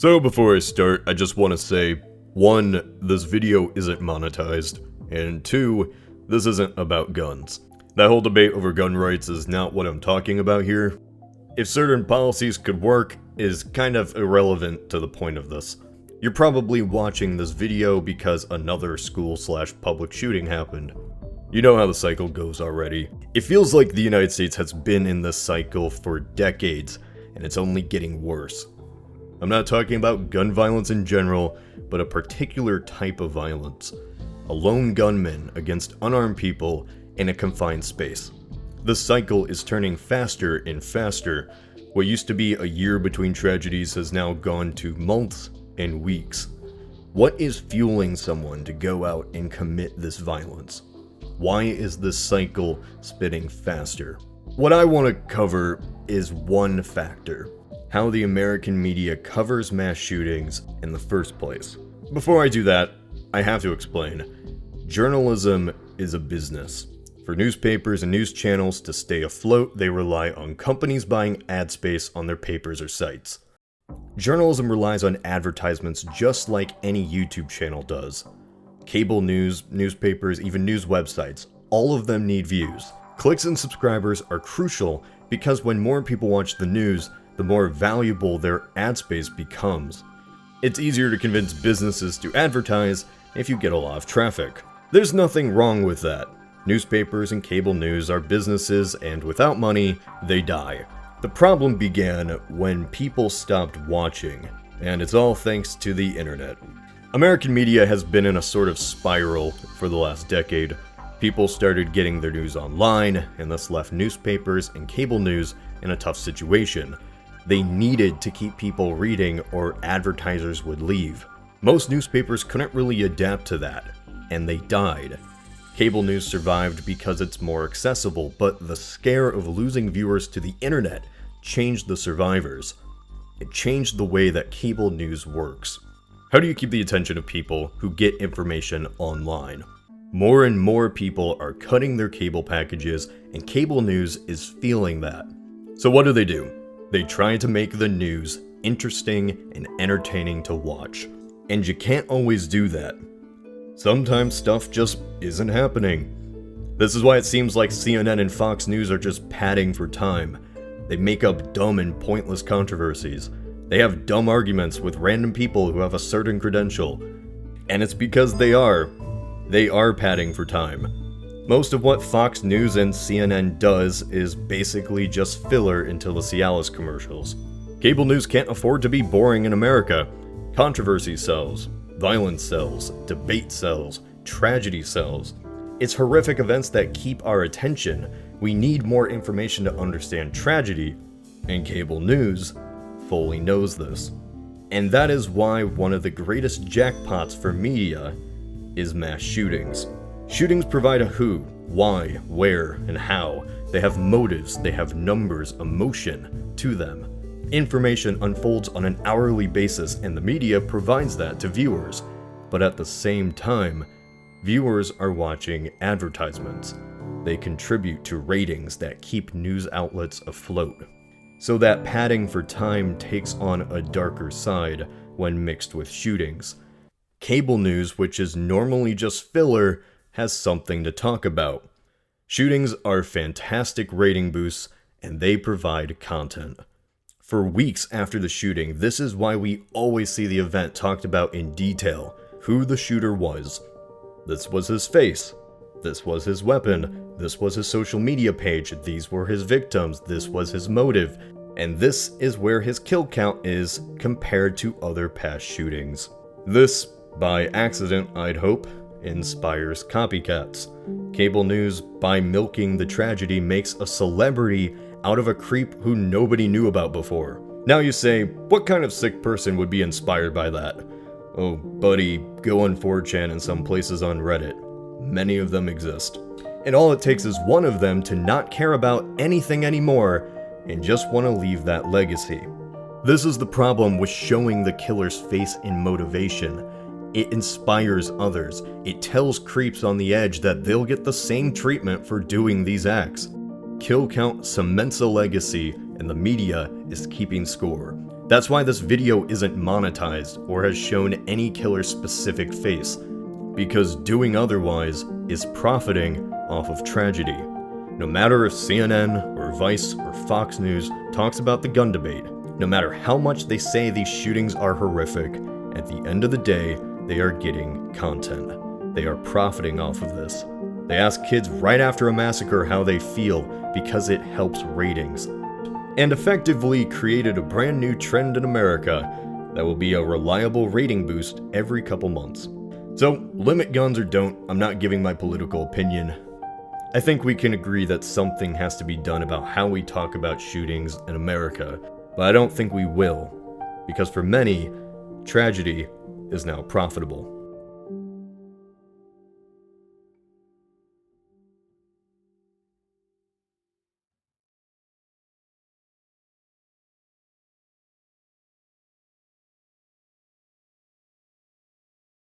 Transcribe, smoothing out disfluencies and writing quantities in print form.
So before I start, I just want to say, 1, this video isn't monetized, and 2, this isn't about guns. That whole debate over gun rights is not what I'm talking about here. If certain policies could work is kind of irrelevant to the point of this. You're probably watching this video because another school/public shooting happened. You know how the cycle goes already. It feels like the United States has been in this cycle for decades, and it's only getting worse. I'm not talking about gun violence in general, but a particular type of violence. A lone gunman against unarmed people in a confined space. The cycle is turning faster and faster. What used to be a year between tragedies has now gone to months and weeks. What is fueling someone to go out and commit this violence? Why is this cycle spinning faster? What I want to cover is one factor: how the American media covers mass shootings in the first place. Before I do that, I have to explain. Journalism is a business. For newspapers and news channels to stay afloat, they rely on companies buying ad space on their papers or sites. Journalism relies on advertisements just like any YouTube channel does. Cable news, newspapers, even news websites, all of them need views. Clicks and subscribers are crucial because when more people watch the news, the more valuable their ad space becomes. It's easier to convince businesses to advertise if you get a lot of traffic. There's nothing wrong with that. Newspapers and cable news are businesses, and without money, they die. The problem began when people stopped watching, and it's all thanks to the internet. American media has been in a sort of spiral for the last decade. People started getting their news online, and this left newspapers and cable news in a tough situation. They needed to keep people reading or advertisers would leave. Most newspapers couldn't really adapt to that, and they died. Cable news survived because it's more accessible, but the scare of losing viewers to the internet changed the survivors. It changed the way that cable news works. How do you keep the attention of people who get information online? More and more people are cutting their cable packages, and cable news is feeling that. So what do? They try to make the news interesting and entertaining to watch. And you can't always do that. Sometimes stuff just isn't happening. This is why it seems like CNN and Fox News are just padding for time. They make up dumb and pointless controversies. They have dumb arguments with random people who have a certain credential. And it's because they are padding for time. Most of what Fox News and CNN does is basically just filler until the Cialis commercials. Cable news can't afford to be boring in America. Controversy sells, violence sells, debate sells, tragedy sells. It's horrific events that keep our attention. We need more information to understand tragedy, and cable news fully knows this. And that is why one of the greatest jackpots for media is mass shootings. Shootings provide a who, why, where, and how. They have motives, they have numbers, emotion to them. Information unfolds on an hourly basis, and the media provides that to viewers. But at the same time, viewers are watching advertisements. They contribute to ratings that keep news outlets afloat. So that padding for time takes on a darker side when mixed with shootings. Cable news, which is normally just filler, has something to talk about. Shootings are fantastic rating boosts, and they provide content. For weeks after the shooting, this is why we always see the event talked about in detail. Who the shooter was. This was his face. This was his weapon. This was his social media page. These were his victims. This was his motive. And this is where his kill count is compared to other past shootings. This, by accident, I'd hope, inspires copycats. Cable news, by milking the tragedy, makes a celebrity out of a creep who nobody knew about before. Now you say, what kind of sick person would be inspired by that? Oh, buddy, go on 4chan and some places on Reddit. Many of them exist. And all it takes is one of them to not care about anything anymore and just want to leave that legacy. This is the problem with showing the killer's face in motivation. It inspires others. It tells creeps on the edge that they'll get the same treatment for doing these acts. Kill count cements a legacy, and the media is keeping score. That's why this video isn't monetized or has shown any killer's specific face, because doing otherwise is profiting off of tragedy. No matter if CNN or Vice or Fox News talks about the gun debate, no matter how much they say these shootings are horrific, at the end of the day, they are getting content. They are profiting off of this. They ask kids right after a massacre how they feel because it helps ratings, and effectively created a brand new trend in America that will be a reliable rating boost every couple months. So, limit guns or don't, I'm not giving my political opinion. I think we can agree that something has to be done about how we talk about shootings in America, but I don't think we will, because for many, tragedy is now profitable.